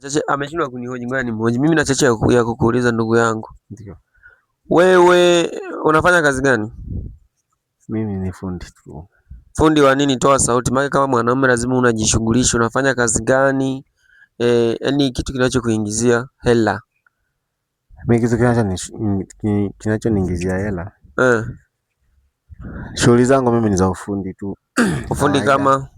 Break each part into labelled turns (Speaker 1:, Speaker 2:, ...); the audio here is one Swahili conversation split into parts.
Speaker 1: Chache ameshindwa kunihoji, ngoja nimhoji. Mimi na chache ya kukuuliza ndugu yangu.
Speaker 2: Ndio.
Speaker 1: Wewe unafanya kazi gani?
Speaker 2: Mimi ni fundi tu.
Speaker 1: Fundi wa nini? Toa sauti, maana kama mwanaume lazima unajishughulisha. Unafanya kazi gani? Yaani kitu kinachokuingizia hela.
Speaker 2: Mimi kitu kinachoniingizia hela.
Speaker 1: Eh.
Speaker 2: Shughuli zangu mimi ni za ufundi tu.
Speaker 1: Ufundi kama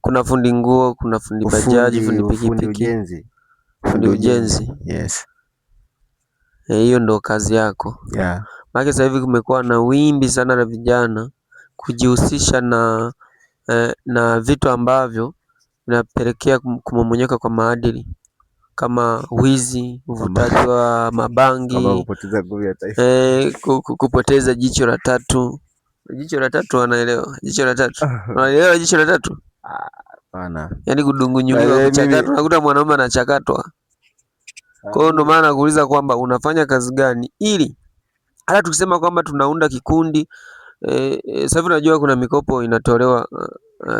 Speaker 1: kuna fundi nguo, kuna fundi bajaji, fundi pikipiki,
Speaker 2: ujenzi.
Speaker 1: Fundi ujenzi.
Speaker 2: Yes.
Speaker 1: Hiyo ndo kazi yako.
Speaker 2: Yeah.
Speaker 1: Maana sasa hivi kumekuwa na wimbi sana la vijana kujihusisha na vitu ambavyo vinapelekea kumomonyoka kwa maadili kama wizi, uvutaji wa mabangi, kupoteza jicho la tatu. Jicho la tatu wanaelewa? Jicho la tatu wanaelewa? Jicho la tatu
Speaker 2: hapana,
Speaker 1: yaani kudungunyuliwa, kuchakatwa. Unakuta mwanaume anachakatwa. Kwa hiyo ndo maana nakuuliza kwamba unafanya kazi gani, ili hata tukisema kwamba tunaunda kikundi. Sasa hivi unajua kuna mikopo inatolewa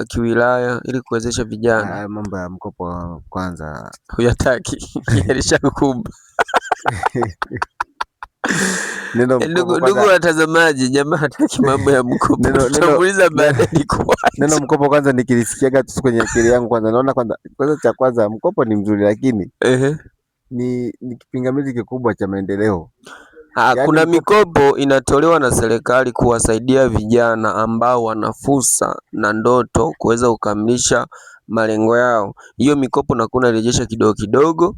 Speaker 1: kiwilaya ili kuwezesha vijana.
Speaker 2: Mambo ya mkopo kwanza
Speaker 1: huyataki. Yalishakukumba. Ndugu watazamaji, jamaa hataki mambo ya mkopo. Tutamuuliza baadaye ni kwa
Speaker 2: neno mkopo kwanza nikilisikiaga tu kwenye akili yangu kwanza naona kwanza cha kwanza mkopo ni mzuri, lakini ni kipingamizi kikubwa cha maendeleo.
Speaker 1: Kuna mikopo inatolewa na serikali kuwasaidia vijana ambao wana fursa na ndoto kuweza kukamilisha malengo yao. Hiyo mikopo nakuwa unarejesha kidogo kidogo.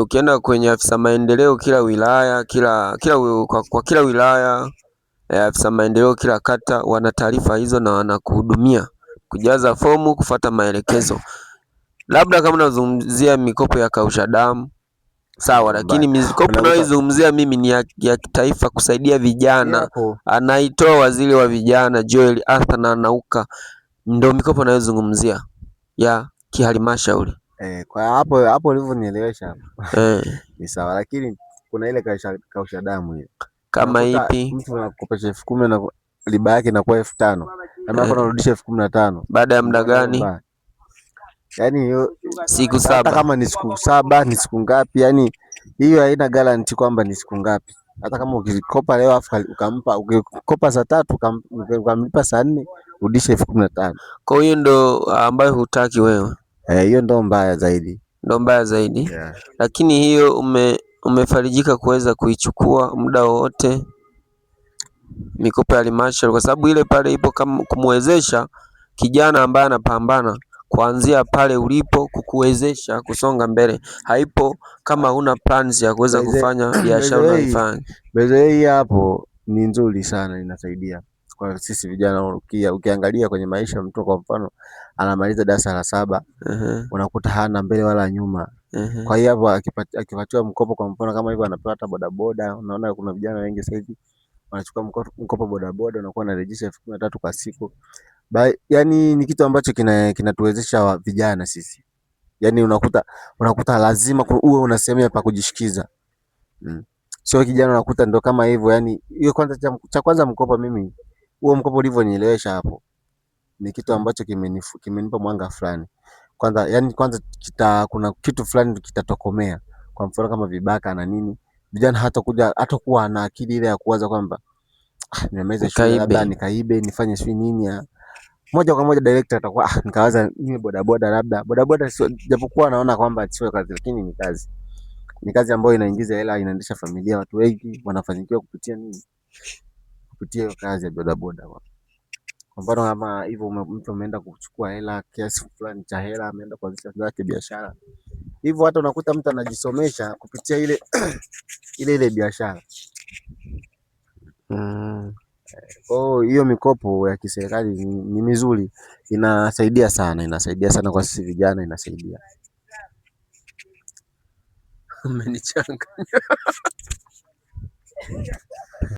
Speaker 1: Ukienda kwenye afisa maendeleo kila wilaya, kwa kila wilaya, afisa maendeleo kila kata wana taarifa hizo na wanakuhudumia kujaza fomu, kufuata maelekezo. Labda kama unazungumzia mikopo ya kausha damu sawa, lakini mikopo nayoizungumzia mimi ni ya kitaifa kusaidia vijana. Anaitoa waziri wa vijana Joel Arthur na Anauka, ndio mikopo nayozungumzia ya kihalmashauri.
Speaker 2: Kwa hapo ulivyonielewesha ni sawa, lakini kuna ile kausha damu ile.
Speaker 1: Kama ipi?
Speaker 2: Mtu anakopesha 10,000 na riba yake inakuwa 5,000, kama hapo unarudisha 15,000
Speaker 1: baada ya muda gani?
Speaker 2: Yaani hiyo
Speaker 1: siku 7.
Speaker 2: Hata kama ni siku 7 ni siku ngapi? Yaani hiyo haina guarantee kwamba ni siku ngapi. Hata kama ukikopa leo afu ukikopa saa 3 ukamlipa saa 4 urudishe 15,000.
Speaker 1: Kwa hiyo ndo ambayo hutaki wewe.
Speaker 2: Hiyo ndo mbaya zaidi.
Speaker 1: Ndo mbaya zaidi. Yeah. Lakini hiyo umefarijika kuweza kuichukua muda wote mikopo ya halmashauri, kwa sababu ile pale ipo kama kumwezesha kijana ambaye anapambana kuanzia pale ulipo, kukuwezesha kusonga mbele. Haipo kama huna plans ya kuweza kufanya biashara unaifanya.
Speaker 2: Hii hapo ni nzuri sana, inasaidia kwa sisi vijana. Ukiangalia kwenye maisha, mtu kwa mfano anamaliza darasa la 7, unakuta hana mbele wala nyuma. Kwa hiyo hapo akipatiwa mkopo, kwa mfano kama hivyo, anapewa hata bodaboda. Unaona kuna vijana wengi sasa hivi wanachukua mkopo bodaboda, unakuwa unarejesha 13,000 kwa siku. Yaani ni kitu ambacho kinatuwezesha vijana sisi. Yaani unakuta lazima uwe una sehemu pa kujishikiza. Sio kijana unakuta ndo kama hivyo. Yaani hiyo kwanza, cha kwanza mkopo, mimi huo mkopo ulivyonielewesha hapo ni kitu ambacho kimenipa mwanga fulani. Kwanza yani kwanza kuna kitu fulani kitatokomea. Kwa mfano kama vibaka na nini, vijana hatakuwa na akili ile ya kuwaza kwamba nimemaliza shule labda nikaibe nifanye sio nini. Moja kwa moja director atakuwa nikawaza mimi bodaboda, labda bodaboda sio, japokuwa naona kwamba sio kazi, lakini ni kazi ambayo inaingiza hela, inaendesha familia. Watu wengi wanafanikiwa kupitia nini? Kupitia hiyo kazi ya bodaboda. Kwa mfano kama hivyo, mtu ameenda kuchukua hela, kiasi fulani cha hela, ameenda kuanzisha zake biashara hivyo, hata unakuta mtu anajisomesha kupitia ile biashara. Kwa hiyo mikopo ya kiserikali ni mizuri, inasaidia sana kwa sisi vijana, inasaidia.
Speaker 1: Umenichanganya.